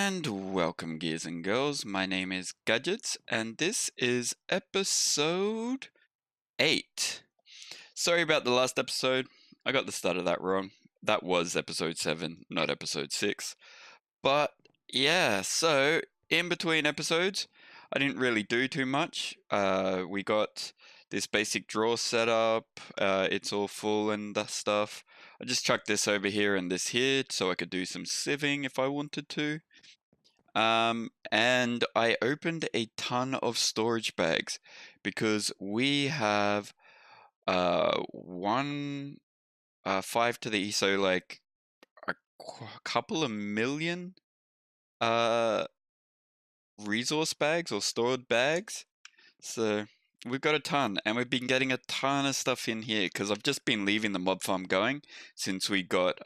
And welcome, gears and girls. My name is Gadgets, and this is episode 8. Sorry about the last episode. I got the start of that wrong. That was episode 7, not episode 6. But yeah, so in between episodes, I didn't really do too much. We got this basic drawer set up. It's all full and that stuff. I just chucked this over here and this here so I could do some sieving if I wanted to. And I opened a ton of storage bags because we have 5 to the E, so like a couple of million resource bags or stored bags. So we've got a ton, and we've been getting a ton of stuff in here because I've just been leaving the mob farm going since we got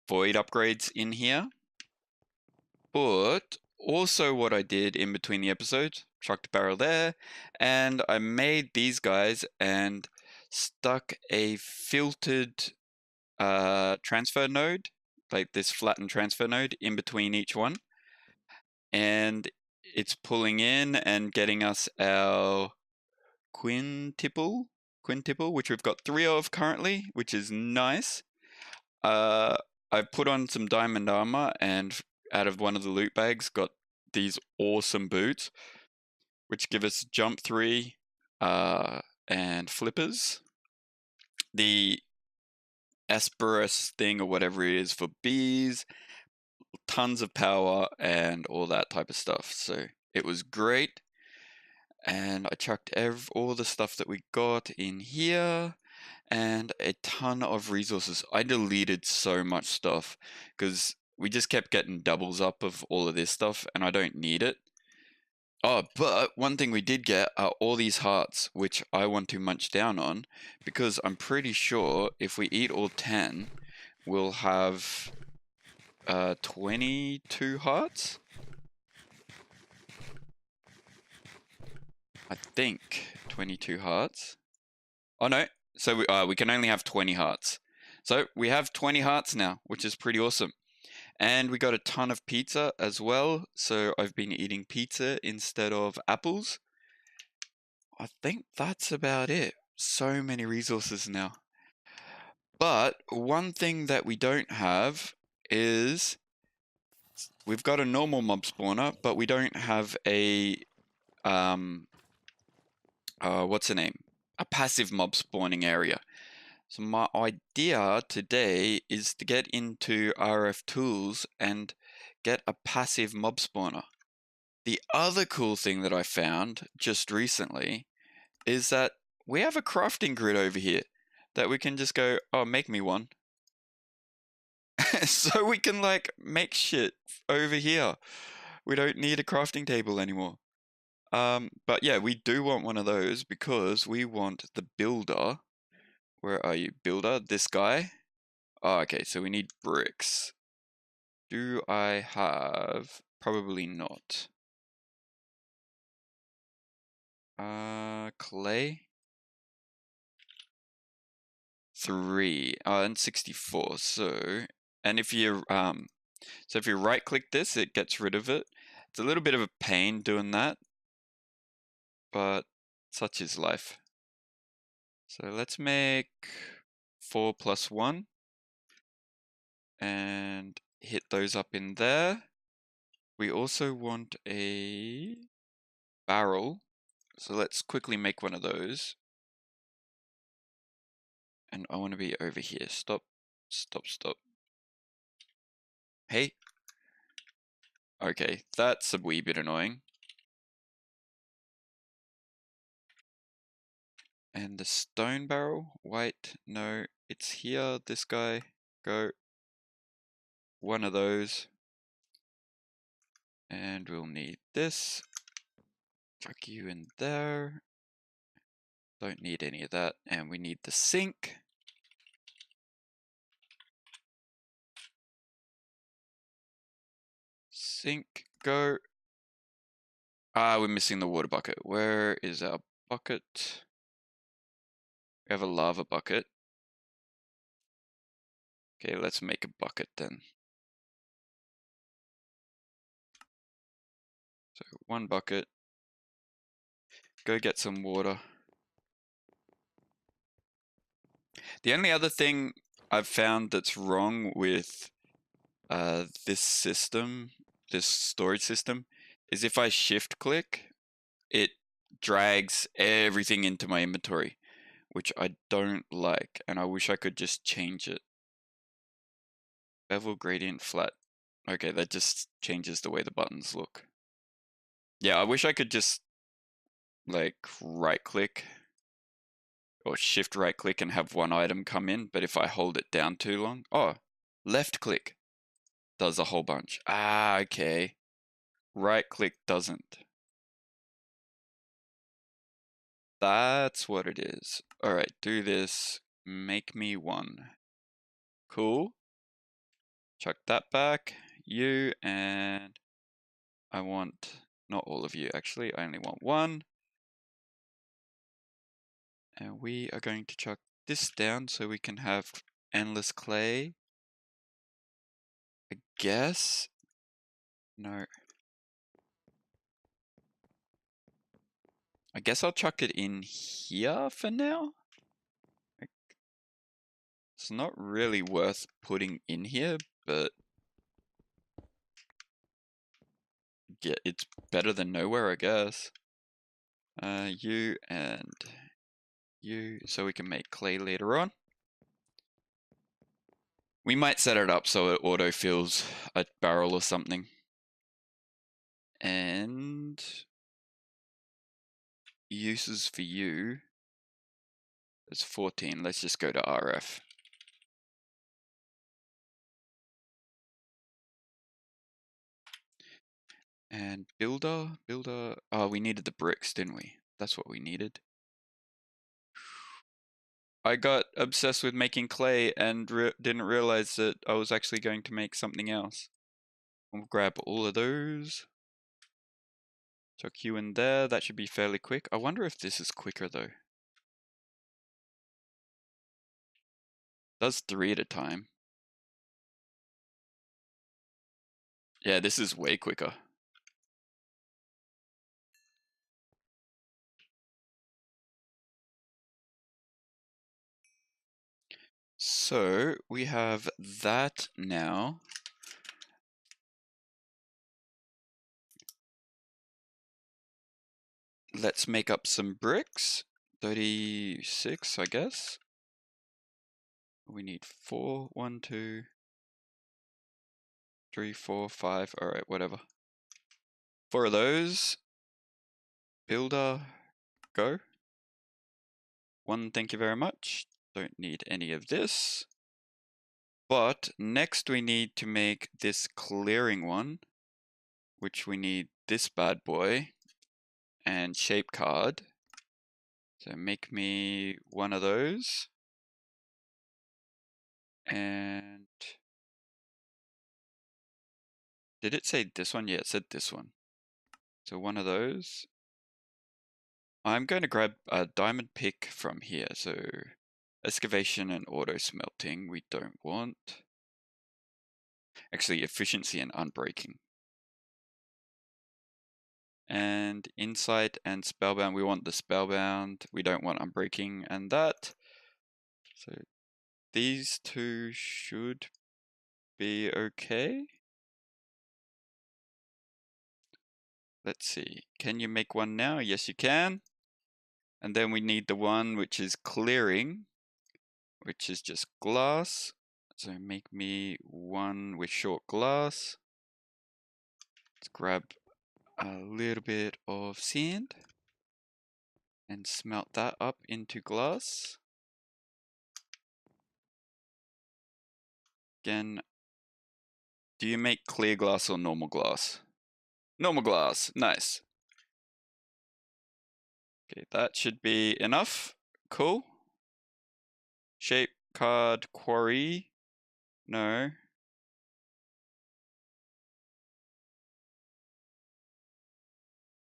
void upgrades in here. But also what I did in between the episodes, chucked a barrel there, and I made these guys and stuck a filtered transfer node, like this flattened transfer node in between each one. And it's pulling in and getting us our quintuple, which we've got 3 of currently, which is nice. I put on some diamond armor and out of one of the loot bags got these awesome boots, which give us jump 3 and flippers. The Asperus thing or whatever it is for bees, tons of power and all that type of stuff. So it was great. And I chucked all the stuff that we got in here and a ton of resources. I deleted so much stuff because we just kept getting doubles up of all of this stuff and I don't need it. Oh, but one thing we did get are all these hearts, which I want to munch down on because I'm pretty sure if we eat all 10, we'll have 22 hearts. I think 22 hearts. Oh no, so we can only have 20 hearts. So we have 20 hearts now, which is pretty awesome. And we got a ton of pizza as well, so I've been eating pizza instead of apples. I think that's about it. So many resources now. But one thing that we don't have is we've got a normal mob spawner, but we don't have a what's the name? A passive mob spawning area. So my idea today is to get into RF tools and get a passive mob spawner. The other cool thing that I found just recently is that we have a crafting grid over here that we can just go, oh, make me one. So we can like make shit over here. We don't need a crafting table anymore. But yeah, we do want one of those because we want the builder. Where are you, builder? This guy? Oh, okay, so we need bricks. Do I have? Probably not. Clay? 3. And 64. So, and if you if you right click this, it gets rid of it. It's a little bit of a pain doing that, but such is life. So let's make 4 plus 1 and hit those up in there. We also want a barrel, so let's quickly make one of those. And I want to be over here. Stop. Hey. Okay, that's a wee bit annoying. And the stone barrel, wait, no, it's here, this guy, go. One of those. And we'll need this. Chuck you in there. Don't need any of that. And we need the sink. Sink, go. We're missing the water bucket. Where is our bucket? We have a lava bucket. Okay, let's make a bucket then. So 1 bucket. Go get some water. The only other thing I've found that's wrong with this system, this storage system, is if I shift click, it drags everything into my inventory, which I don't like, and I wish I could just change it. Bevel gradient flat. Okay, that just changes the way the buttons look. Yeah, I wish I could just like right click or shift right click and have one item come in, but if I hold it down too long, oh, left click does a whole bunch. Ah, okay. Right click doesn't. That's what it is. All right, do this. Make me 1. Cool. Chuck that back. You, and I want not all of you actually. I only want 1. And we are going to chuck this down so we can have endless clay. I guess. No. I guess I'll chuck it in here for now. It's not really worth putting in here, but yeah, it's better than nowhere, I guess. You and you, so we can make clay later on. We might set it up so it auto fills a barrel or something. And uses for you is 14. Let's just go to RF. And builder. Oh, we needed the bricks, didn't we? That's what we needed. I got obsessed with making clay and didn't realize that I was actually going to make something else. I'll grab all of those. Chuck you in there. That should be fairly quick. I wonder if this is quicker though. Does 3 at a time. Yeah, this is way quicker. So we have that now. Let's make up some bricks. 36, I guess. We need 4. 1, 2, 3, 4, 5. All right, whatever. 4 of those. Builder, go. 1, thank you very much. Don't need any of this. But next we need to make this clearing one, which we need this bad boy and shape card. So make me 1 of those. And did it say this one? Yeah, it said this one. So 1 of those. I'm going to grab a diamond pick from here. So excavation and auto smelting we don't want. Actually, efficiency and unbreaking. And insight and spellbound, we want the spellbound. We don't want unbreaking and that. So these 2 should be okay. Let's see. Can you make 1 now? Yes, you can. And then we need the one which is clearing, which is just glass. So make me 1 with short glass. Let's grab a little bit of sand and smelt that up into glass. Again, do you make clear glass or normal glass? Normal glass, nice. Okay, that should be enough. Cool. Shape card quarry. No.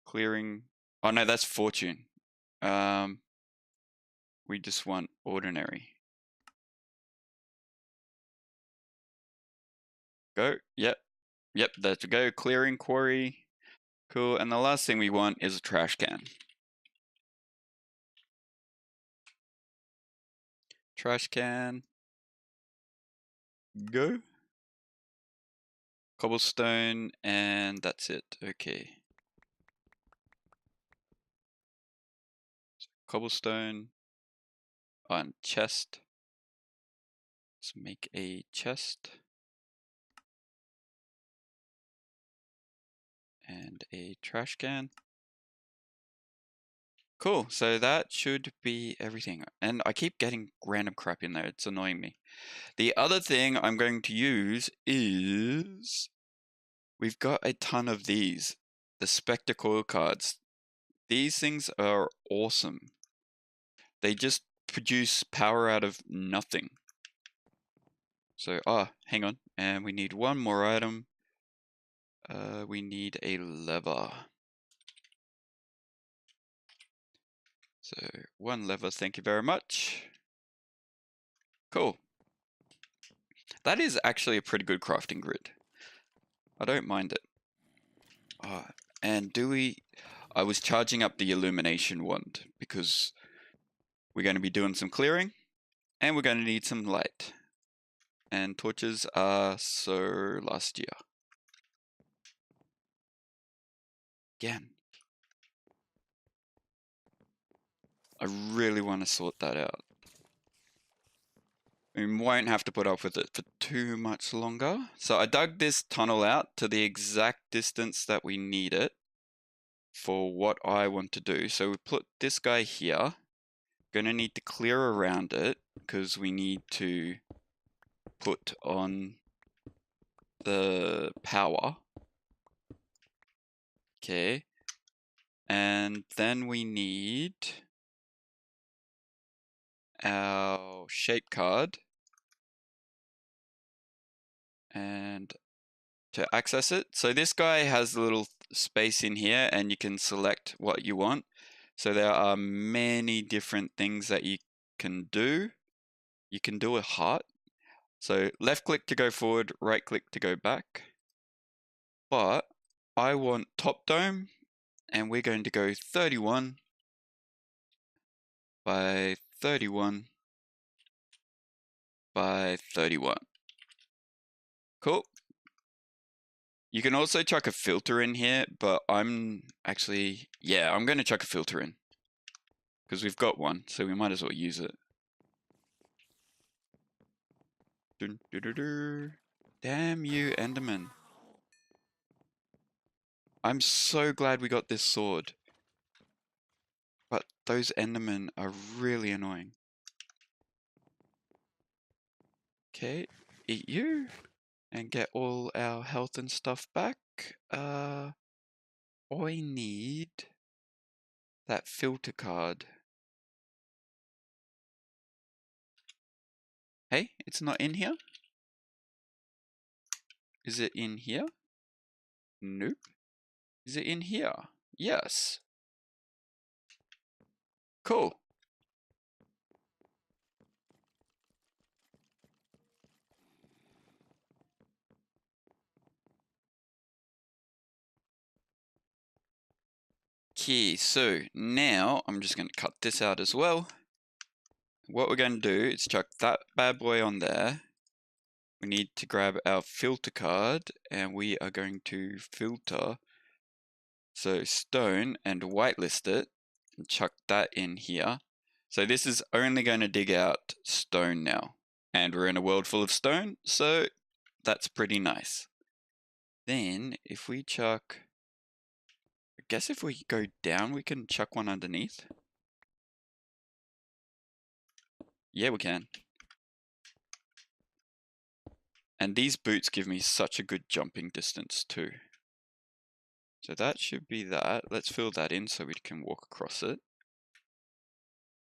Clearing. Oh no, that's fortune. We just want ordinary. Go. Yep. Yep, there to go. Clearing quarry. Cool, and the last thing we want is a trash can. Trash can. Go. Cobblestone, and that's it. Okay. So cobblestone on chest. Let's make a chest. And a trash can. Cool, so that should be everything. And I keep getting random crap in there, it's annoying me. The other thing I'm going to use is... we've got a ton of these. The spectacle cards. These things are awesome. They just produce power out of nothing. So, hang on. And we need one more item. We need a lever. So, one lever, thank you very much. Cool. That is actually a pretty good crafting grid. I don't mind it. And I was charging up the illumination wand because we're going to be doing some clearing and we're going to need some light. And torches are so last year. Again. I really want to sort that out. We won't have to put up with it for too much longer. So I dug this tunnel out to the exact distance that we need it for what I want to do. So we put this guy here. Gonna need to clear around it because we need to put on the power. Okay. And then we need our shape card. And to access it, so this guy has a little space in here and you can select what you want. So there are many different things that you can do. You can do a heart. So left click to go forward, right click to go back. But I want top dome and we're going to go 31 by 31 by 31. Cool. You can also chuck a filter in here, but I'm going to chuck a filter in because we've got one, so we might as well use it. Damn you, Enderman. I'm so glad we got this sword. But those Endermen are really annoying. Okay, eat you. And get all our health and stuff back. I need that filter card. Hey, it's not in here? Is it in here? Nope. Is it in here? Yes. Cool. Okay, so now I'm just going to cut this out as well. What we're going to do is chuck that bad boy on there. We need to grab our filter card and we are going to filter stone and whitelist it and chuck that in here. So this is only going to dig out stone now. And we're in a world full of stone, so that's pretty nice. Then if we chuck, I guess if we go down we can chuck one underneath. Yeah, we can. And these boots give me such a good jumping distance too. So that should be that. Let's fill that in so we can walk across it.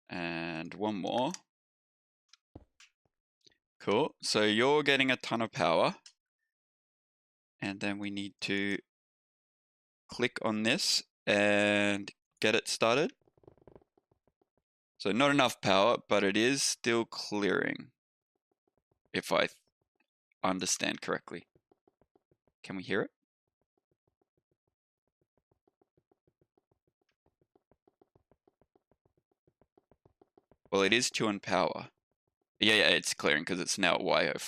And one more. Cool. So you're getting a ton of power. And then we need to click on this and get it started. So not enough power, but it is still clearing. If I understand correctly. Can we hear it? Well, it is 2 on power. Yeah, it's clearing because it's now at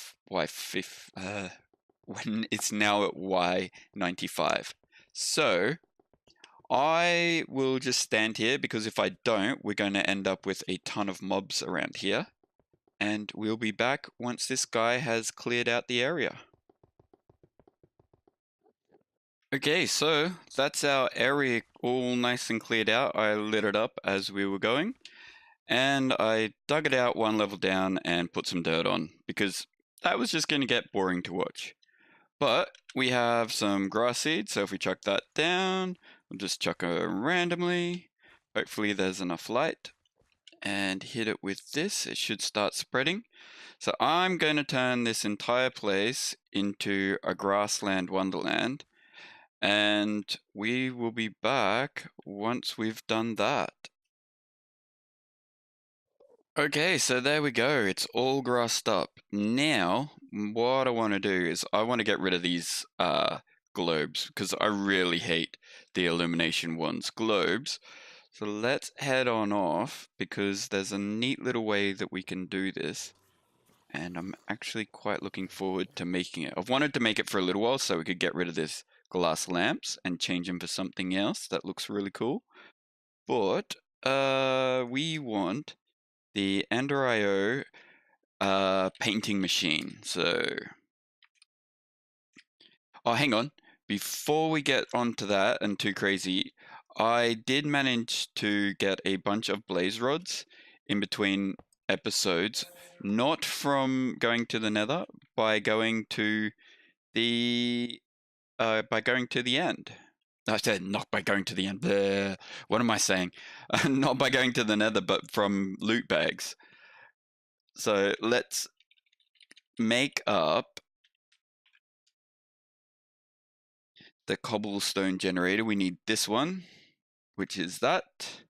when it's now at Y95. So I will just stand here because if I don't, we're going to end up with a ton of mobs around here. And we'll be back once this guy has cleared out the area. Okay, so that's our area all nice and cleared out. I lit it up as we were going. And I dug it out 1 level down and put some dirt on because that was just going to get boring to watch. But we have some grass seeds, so if we chuck that down, we'll just chuck it randomly. Hopefully there's enough light. And hit it with this, it should start spreading. So I'm going to turn this entire place into a grassland wonderland. And we will be back once we've done that. Okay, so there we go. It's all grassed up. Now, what I want to do is I want to get rid of these globes because I really hate the illumination ones. Globes. So let's head on off because there's a neat little way that we can do this. And I'm actually quite looking forward to making it. I've wanted to make it for a little while so we could get rid of this glass lamps and change them for something else that looks really cool. But we want the Ender.io painting machine. So, oh, hang on. Before we get onto that and too crazy, I did manage to get a bunch of blaze rods in between episodes, not from going to the Nether, by going to the end. I said not by going to the end. Bleh. What am I saying? Not by going to the Nether, but from loot bags. So let's make up the cobblestone generator. We need this one, which is that.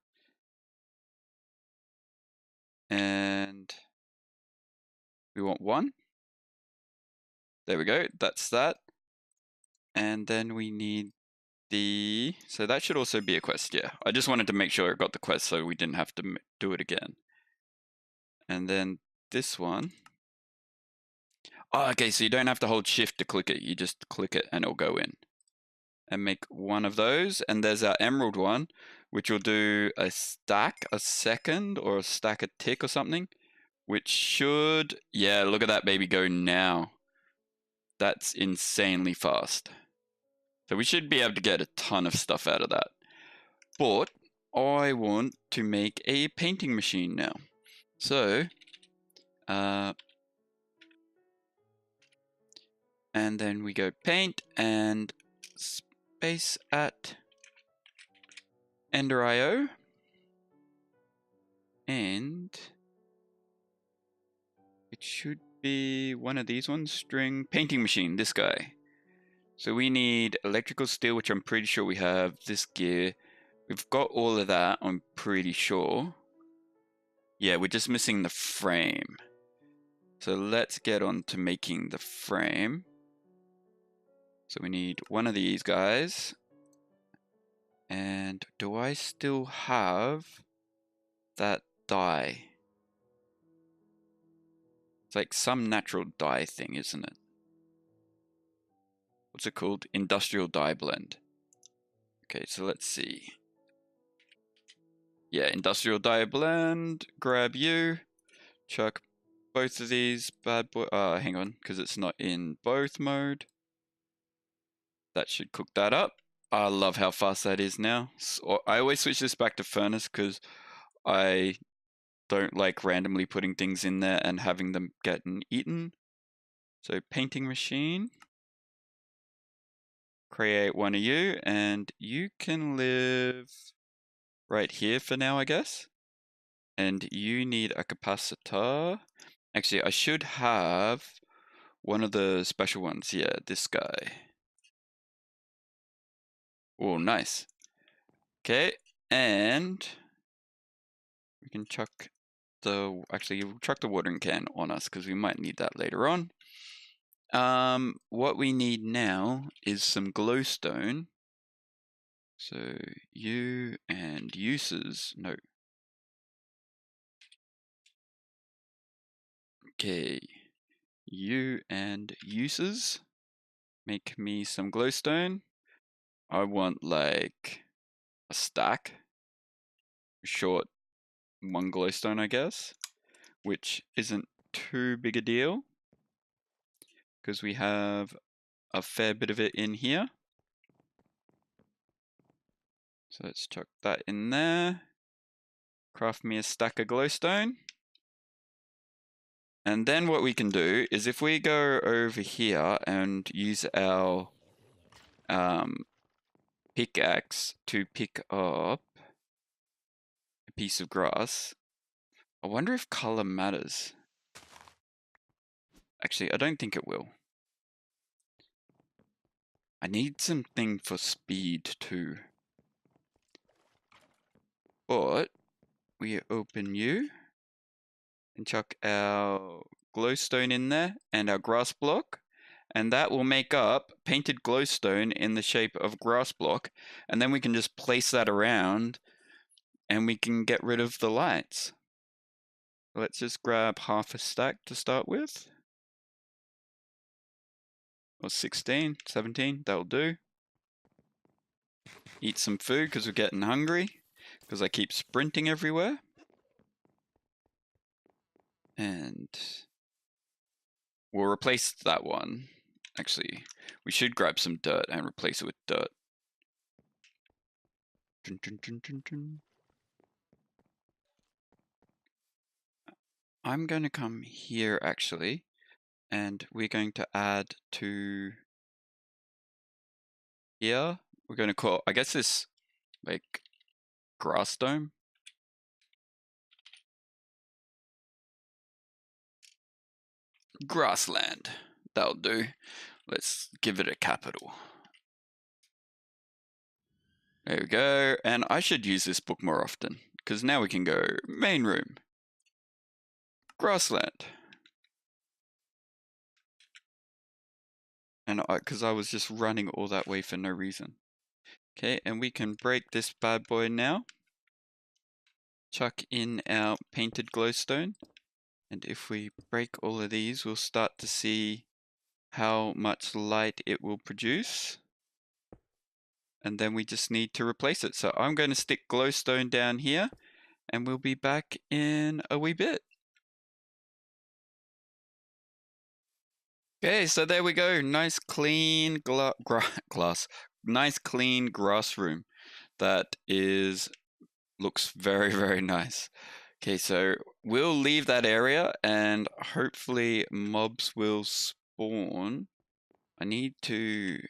And we want 1. There we go. That's that. And then we need so that should also be a quest, yeah. I just wanted to make sure it got the quest so we didn't have to do it again. And then this one. Oh, okay, so you don't have to hold shift to click it. You just click it and it'll go in. And make 1 of those. And there's our emerald one, which will do a stack a second or a stack a tick or something. Which should, yeah, look at that baby go now. That's insanely fast. So we should be able to get a ton of stuff out of that. But I want to make a painting machine now. So, and then we go paint and space at Ender.io. And it should be one of these ones, string painting machine, this guy. So we need electrical steel, which I'm pretty sure we have, this gear. We've got all of that, I'm pretty sure. Yeah, we're just missing the frame. So let's get on to making the frame. So we need 1 of these guys. And do I still have that dye? It's like some natural dye thing, isn't it? What's it called? Industrial dye blend. Okay, so let's see. Yeah, industrial dye blend. Grab you. Chuck both of these bad boy. Hang on, because it's not in both mode. That should cook that up. I love how fast that is now. So I always switch this back to furnace because I don't like randomly putting things in there and having them getting eaten. So painting machine. Create 1 of you, and you can live right here for now, I guess. And you need a capacitor. Actually, I should have one of the special ones. Yeah, this guy. Oh, nice. Okay, and we can chuck actually, we'll chuck the watering can on us because we might need that later on. What we need now is some glowstone. So you and uses, no. Okay, you and uses. Make me some glowstone. I want like a stack. Short one glowstone, I guess, which isn't too big a deal because we have a fair bit of it in here. So let's chuck that in there. Craft me a stack of glowstone. And then what we can do is if we go over here and use our pickaxe to pick up a piece of grass, I wonder if color matters. Actually, I don't think it will. I need something for speed too. But we open you and chuck our glowstone in there and our grass block, and that will make up painted glowstone in the shape of grass block, and then we can just place that around and we can get rid of the lights. Let's just grab half a stack to start with. Or 16, 17, that'll do. Eat some food because we're getting hungry, because I keep sprinting everywhere. And we'll replace that one. Actually, we should grab some dirt and replace it with dirt. Dun, dun, dun, dun, dun. I'm going to come here actually, and we're going to add to here. We're going to call, I guess this like grass dome. Grassland. That'll do. Let's give it a capital. There we go. And I should use this book more often, because now we can go main room. Grassland. And because I was just running all that way for no reason. Okay, and we can break this bad boy now. Chuck in our painted glowstone. And if we break all of these, we'll start to see how much light it will produce. And then we just need to replace it. So I'm going to stick glowstone down here, and we'll be back in a wee bit. Okay, so there we go. Nice clean glass. Nice clean grass room. That looks very, very nice. Okay, so we'll leave that area and hopefully mobs will spawn. I need to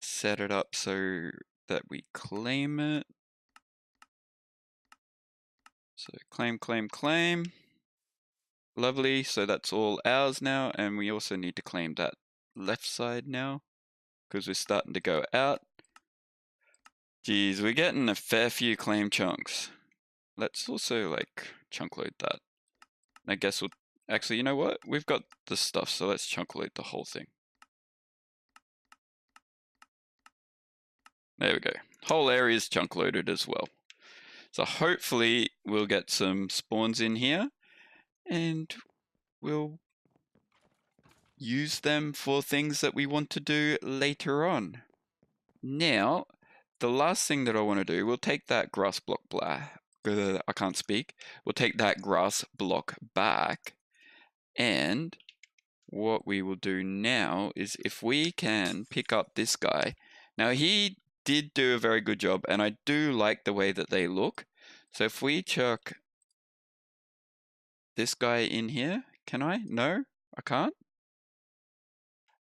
set it up so that we claim it. So claim, claim, claim. Lovely, so that's all ours now, and we also need to claim that left side now because we're starting to go out. Geez, we're getting a fair few claim chunks. Let's also like chunk load that. I guess we'll actually, you know what? We've got the stuff, so let's chunk load the whole thing. There we go. Whole area is chunk loaded as well. So hopefully we'll get some spawns in here and we'll use them for things that we want to do later on. Now, the last thing that I want to do, we'll take that grass block I can't speak. We'll take that grass block back, and what we will do now is if we can pick up this guy. Now he did do a very good job, and I do like the way that they look. So if we chuck this guy in here, can I? No, I can't.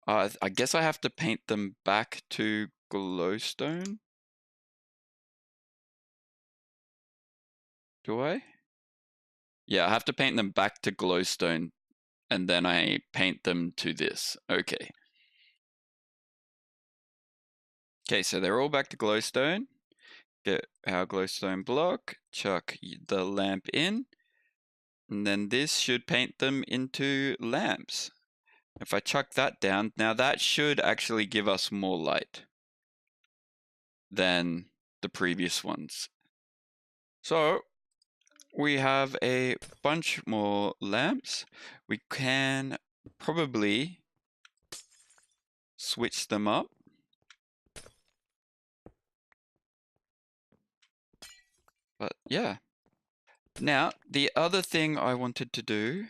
I guess I have to paint them back to glowstone. Do I? Yeah, I have to paint them back to glowstone, and then I paint them to this. Okay. Okay, so they're all back to glowstone. Get our glowstone block, chuck the lamp in, and then this should paint them into lamps. If I chuck that down, now that should actually give us more light than the previous ones. So we have a bunch more lamps. We can probably switch them up. But yeah. Now, the other thing I wanted to do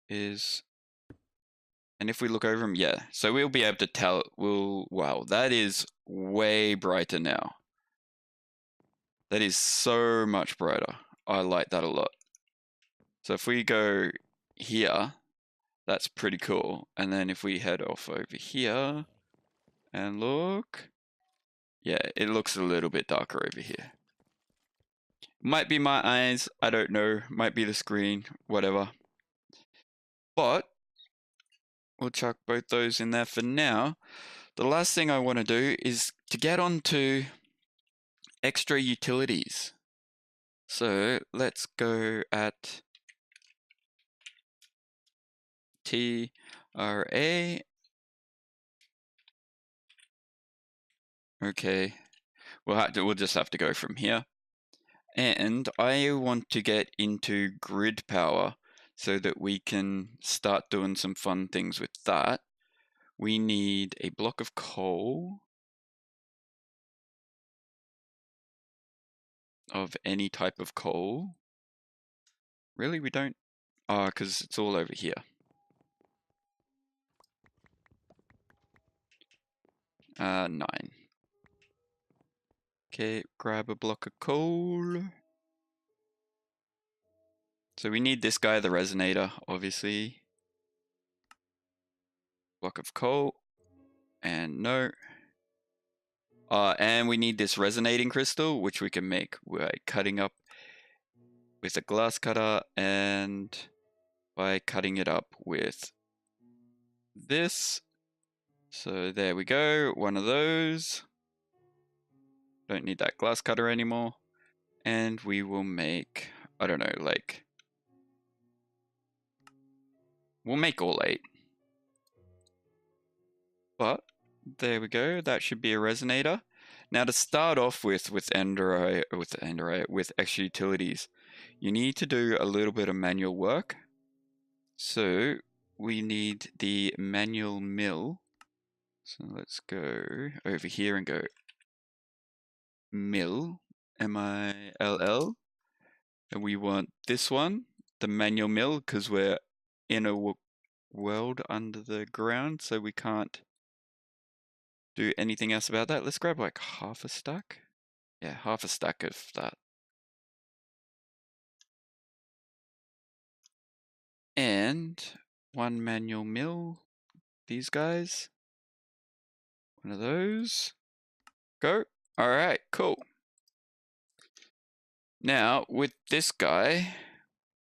is, and if we look over them, yeah, so we'll be able to tell, wow, that is way brighter now. That is so much brighter. I like that a lot. So if we go here, that's pretty cool. And then if we head off over here and look, yeah, it looks a little bit darker over here. Might be my eyes, I don't know. Might be the screen, whatever. But we'll chuck both those in there for now. The last thing I want to do is to get onto extra utilities. So let's go at TRA. Okay, we'll just have to go from here. And I want to get into grid power so that we can start doing some fun things with that. We need a block of coal of any type of coal. Really, we don't? Oh, because it's all over here. 9. Okay, grab a block of coal. So we need this guy, the resonator, obviously. Block of coal. And no. And we need this resonating crystal, which we can make by cutting up with a glass cutter and by cutting it up with this. So there we go, one of those. Don't need that glass cutter anymore. And we will make, I don't know, like, we'll make all 8. But there we go, that should be a resonator. Now to start off with extra utilities, you need to do a little bit of manual work. So we need the manual mill. So let's go over here and go mill, M-I-L-L. And we want this one, the manual mill, because we're in a world under the ground, so we can't do anything else about that. Let's grab like half a stack. Yeah, half a stack of that. And 1 manual mill, these guys. One of those. Go. Alright, cool. Now, with this guy,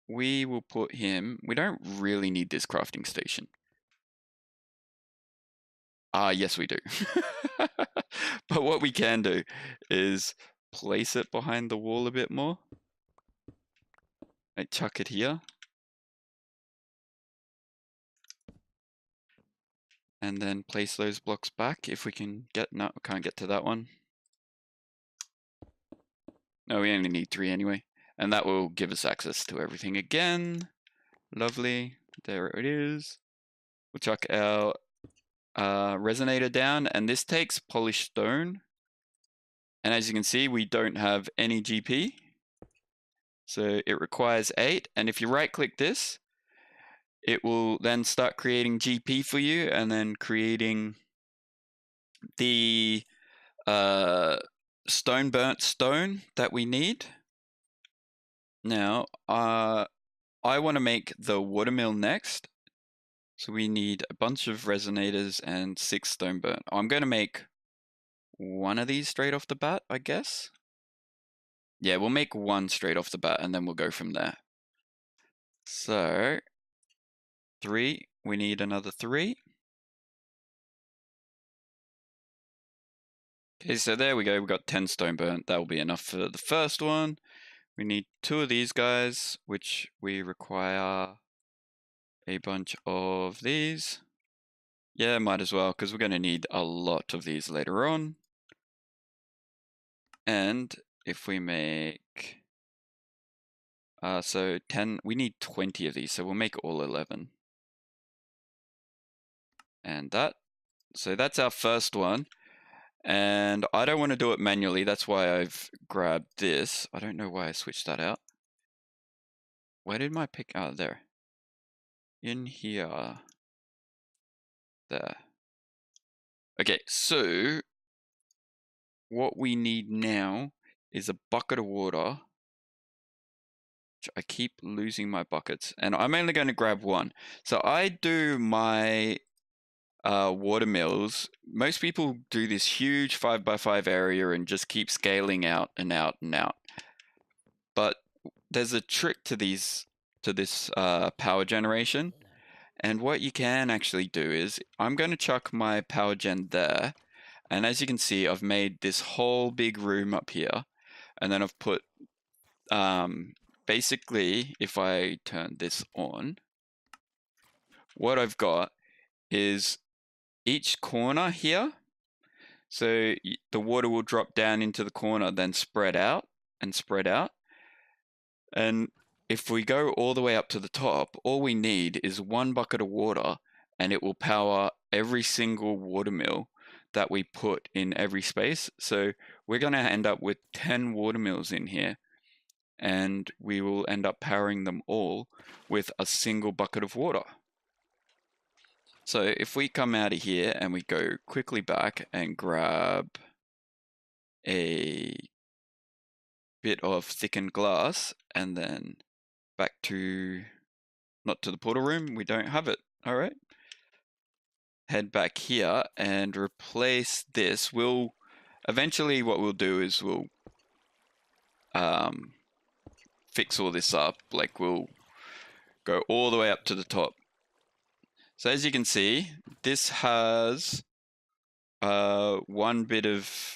we will put him, we don't really need this crafting station. Yes we do. But what we can do is place it behind the wall a bit more. I chuck it here. And then place those blocks back if we can get, no, can't get to that one. No, we only need 3 anyway. And that will give us access to everything again. Lovely, there it is. We'll chuck our resonator down, and this takes polished stone. And as you can see, we don't have any GP. So it requires 8, and if you right click this, it will then start creating GP for you, and then creating the stone burnt stone that we need. Now, I want to make the watermill next. So we need a bunch of resonators and 6 stone burnt. I'm going to make 1 of these straight off the bat, I guess. Yeah, we'll make 1 straight off the bat, and then we'll go from there. So 3, we need another 3. Okay, so there we go, we've got 10 stone burnt. That will be enough for the first one. We need 2 of these guys, which we require a bunch of these. Yeah, might as well, because we're going to need a lot of these later on. And if we make So 10, we need 20 of these, so we'll make all 11. And that. So that's our first one. And I don't want to do it manually. That's why I've grabbed this. I don't know why I switched that out. Where did my pick? Oh, there. In here. There. Okay, so what we need now is a bucket of water. I keep losing my buckets, and I'm only going to grab one. So I do my water mills. Most people do this huge 5x5 area and just keep scaling out and out and out. But there's a trick to this power generation. And what you can actually do is, I'm going to chuck my power gen there. And as you can see, I've made this whole big room up here. And then I've put, basically, if I turn this on, what I've got is each corner here. So the water will drop down into the corner, then spread out and spread out. And if we go all the way up to the top, all we need is one bucket of water, and it will power every single water mill that we put in every space. So we're going to end up with 10 water mills in here, and we will end up powering them all with a single bucket of water. So if we come out of here and we go quickly back and grab a bit of thickened glass, and then back to, not to the portal room, we don't have it. All right. Head back here and replace this. We'll, eventually what we'll do is we'll fix all this up. Like we'll go all the way up to the top. So as you can see, this has one bit of,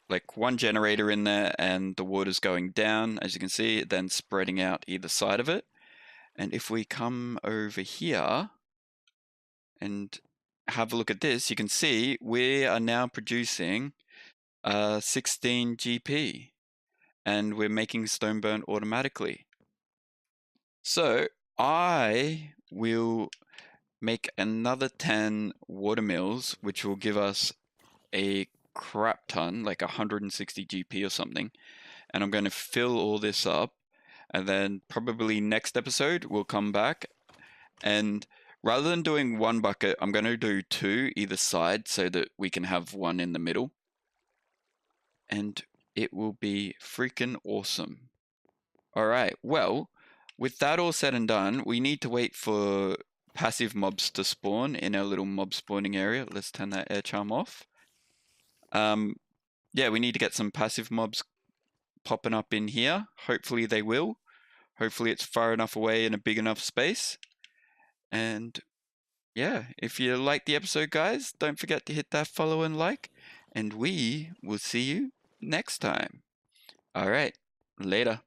like one generator in there, and the water's going down, as you can see, then spreading out either side of it. And if we come over here and have a look at this, you can see we are now producing 16 GP, and we're making stone burn automatically. So I will make another 10 water mills, which will give us a crap ton, like 160 GP or something. And I'm going to fill all this up, and then probably next episode we'll come back, and rather than doing one bucket, I'm going to do two either side so that we can have one in the middle. And it will be freaking awesome. All right, well, with that all said and done, we need to wait for passive mobs to spawn in our little mob spawning area. Let's turn that air charm off. Yeah, we need to get some passive mobs popping up in here. Hopefully they will. Hopefully it's far enough away in a big enough space. And yeah, if you liked the episode, guys, don't forget to hit that follow and like, and we will see you next time. All right, later.